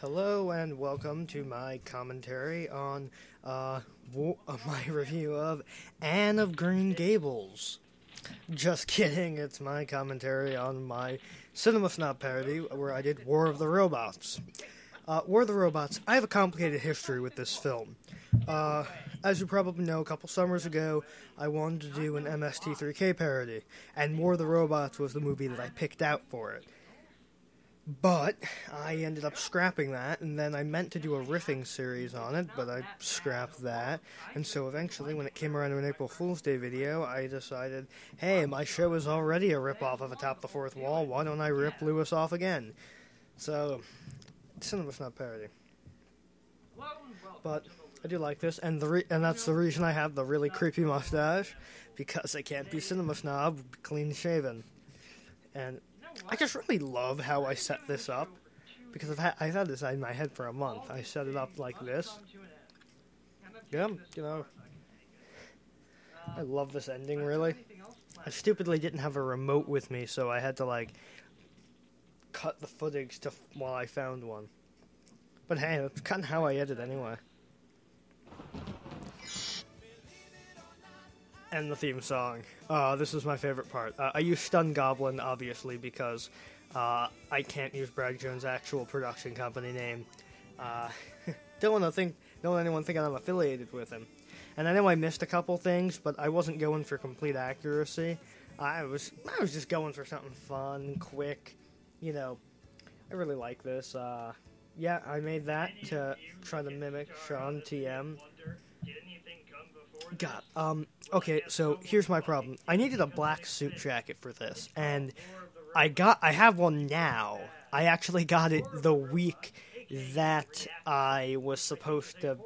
Hello and welcome to my commentary on my review of Anne of Green Gables. Just kidding, it's my commentary on my Cinema Snob parody where I did War of the Robots. War of the Robots, I have a complicated history with this film. As you probably know, a couple summers ago, I wanted to do an MST3K parody, and War of the Robots was the movie that I picked out for it. But I ended up scrapping that, and then I meant to do a riffing series on it, but I scrapped that. And so eventually, when it came around to an April Fool's Day video, I decided, hey, my show is already a rip-off of Atop the Fourth Wall, why don't I rip Lewis off again? So, Cinema Snob parody. But I do like this, and that's the reason I have the really creepy mustache, because I can't be Cinema Snob clean-shaven. And I just really love how I set this up, because I've had this in my head for a month. I set it up like this. Yeah, I love this ending, really. I stupidly didn't have a remote with me, so I had to, cut the footage while I found one. But hey, that's kind of how I edit anyway. And the theme song. This is my favorite part. I use Stun Goblin, obviously, because I can't use Brad Jones' actual production company name. Don't want anyone thinking I'm affiliated with him. And I know I missed a couple things, but I wasn't going for complete accuracy. I was just going for something fun, quick. I really like this. Yeah, I made that to try to mimic Sean TM. God, okay, so here's my problem. I needed a black suit jacket for this, and I have one now. I actually got it the week that I was supposed to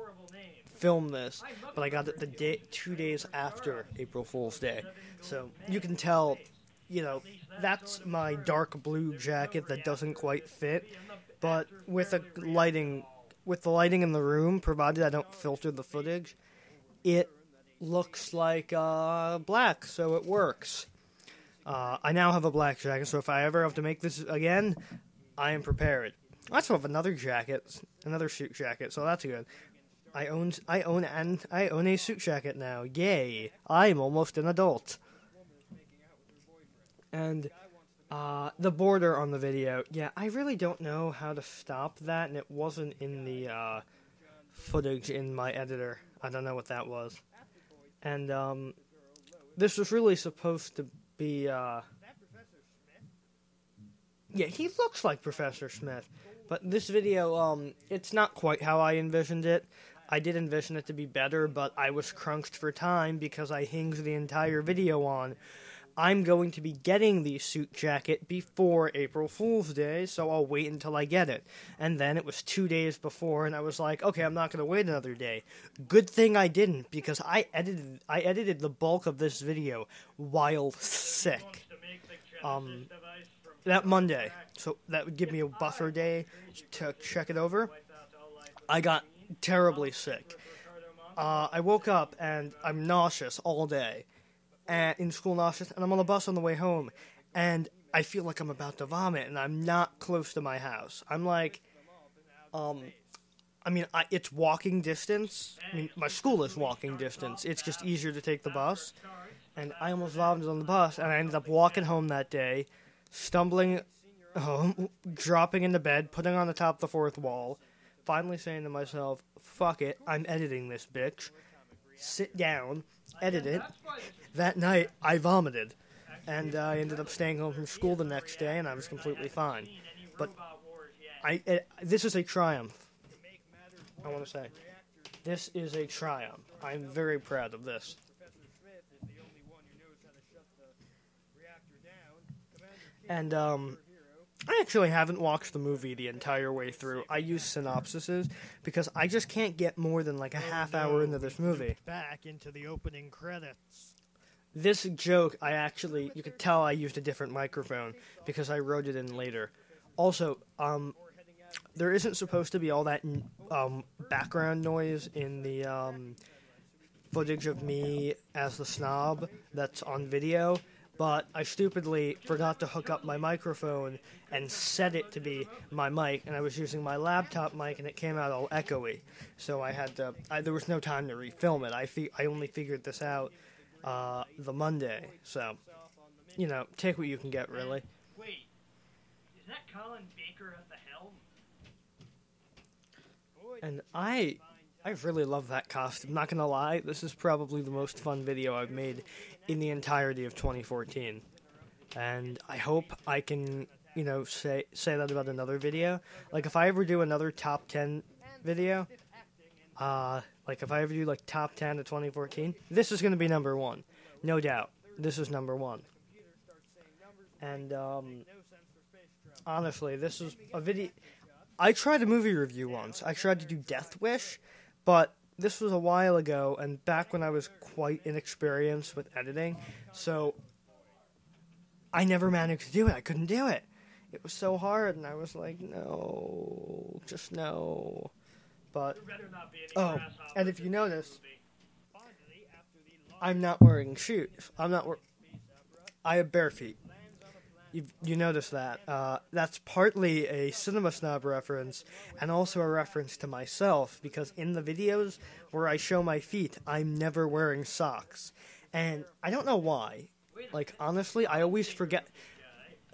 film this, but I got it 2 days after April Fool's Day. So you can tell, that's my dark blue jacket that doesn't quite fit, but with the lighting in the room, provided I don't filter the footage, it looks like black, so it works. I now have a black jacket, so if I ever have to make this again, I am prepared. I also have another suit jacket, so that's good. I own a suit jacket now. Yay! I'm almost an adult. And the border on the video, yeah, I really don't know how to stop that, and it wasn't in the footage in my editor. I don't know what that was. And this was really supposed to be, yeah, he looks like Professor Smith, but this video, it's not quite how I envisioned it. I did envision it to be better, but I was crunched for time because I hinged the entire video on, I'm going to be getting the suit jacket before April Fool's Day, so I'll wait until I get it. And then it was 2 days before, and I was like, okay, I'm not going to wait another day. Good thing I didn't, because I edited the bulk of this video while sick. That Monday, so that would give me a buffer day to check it over. I got terribly sick. I woke up, and I'm nauseous all day. In school nauseous, and I'm on the bus on the way home, and I feel like I'm about to vomit, and I'm not close to my house. I'm like, it's walking distance. I mean, my school is walking distance. It's just easier to take the bus, and I almost vomited on the bus, and I ended up walking home that day, stumbling home, dropping into bed, putting on the top of the fourth wall, finally saying to myself, fuck it, I'm editing this bitch. Sit down, edit it. That night, I vomited, and I ended up staying home from school the next day, and I was completely fine. But this is a triumph, I want to say. This is a triumph. I'm very proud of this. And, I actually haven't watched the movie the entire way through. I use synopsises because I just can't get more than like a half hour into this movie. Back into the opening credits. This joke, you could tell I used a different microphone because I wrote it in later. Also, there isn't supposed to be all that background noise in the footage of me as the snob that's on video. but I stupidly forgot to hook up my microphone and set it to be my mic, and I was using my laptop mic, and it came out all echoey. So I had to. There was no time to refilm it. I only figured this out the Monday. So, you know, take what you can get, really. Wait, is that Colin Baker at the helm? And I really love that costume. Not gonna lie, this is probably the most fun video I've made in the entirety of 2014. And I hope I can, you know, say that about another video. Like, if I ever do another top 10 video, like, if I ever do, like, top 10 of 2014, this is gonna be number one. No doubt. This is number one. And, honestly, this is a video... I tried a movie review once. I tried to do Death Wish, but this was a while ago, and back when I was quite inexperienced with editing, so I never managed to do it. I couldn't do it. It was so hard, and I was like, no, just no. But, oh, and if you notice, I'm not wearing shoes. I have bare feet. You notice that. That's partly a Cinema Snob reference, and also a reference to myself, because in the videos where I show my feet, I'm never wearing socks. And I don't know why. Like, honestly, I always forget.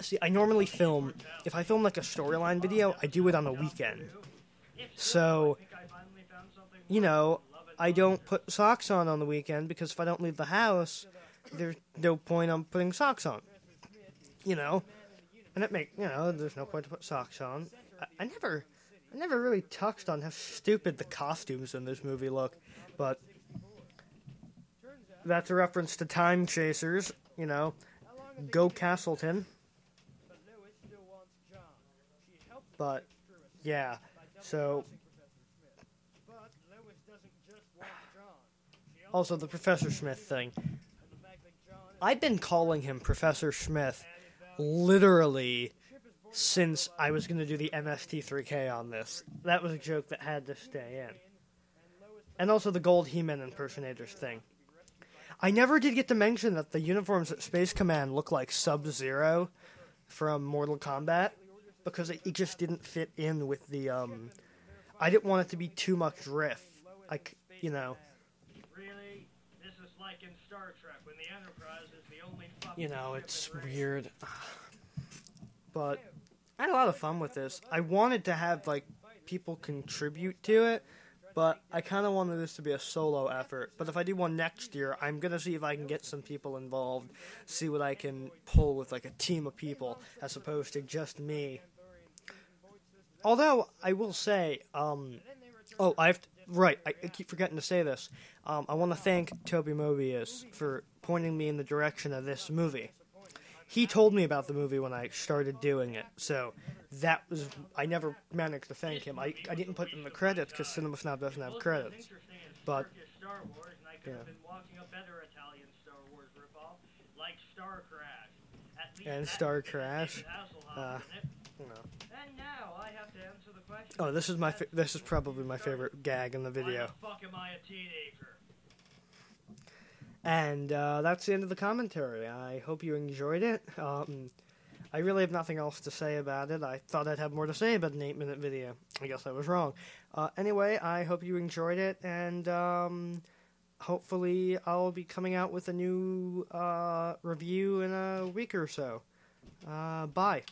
See, I normally film, if I film like a storyline video, I do it on a weekend. So, you know, I don't put socks on the weekend, because if I don't leave the house, there's no point on putting socks on. You know, and there's no point to put socks on. I never really touched on how stupid the costumes in this movie look, but that's a reference to Time Chasers, you know, go Castleton. But, yeah, so, also the Professor Smith thing. I've been calling him Professor Smith literally since I was going to do the MST3K on this. That was a joke that had to stay in. And also the Gold He-Man impersonators thing. I never did get to mention that the uniforms at Space Command look like Sub-Zero from Mortal Kombat, because it just didn't fit in with the, I didn't want it to be too much riff. Like, you know. Really? This is like in Star Trek, when the Enterprise is the only You know, it's weird. But I had a lot of fun with this. I wanted to have, like, people contribute to it, but I kind of wanted this to be a solo effort. But if I do one next year, I'm going to see if I can get some people involved, see what I can pull with, like, a team of people, as opposed to just me. Although, I will say, I keep forgetting to say this. I want to thank Toby Mobius for pointing me in the direction of this movie. He told me about the movie when I started doing it, so that was... I never managed to thank him. I didn't put in the credits, because Cinema Snob doesn't have credits. But, yeah. And Star Crash. You know. And now I have to answer the question. Oh, this is probably my favorite gag in the video. Why the fuck am I a teenager? And that's the end of the commentary. I hope you enjoyed it. I really have nothing else to say about it. I thought I'd have more to say about an 8-minute video. I guess I was wrong. Anyway, I hope you enjoyed it, and hopefully I'll be coming out with a new review in a week or so. Bye.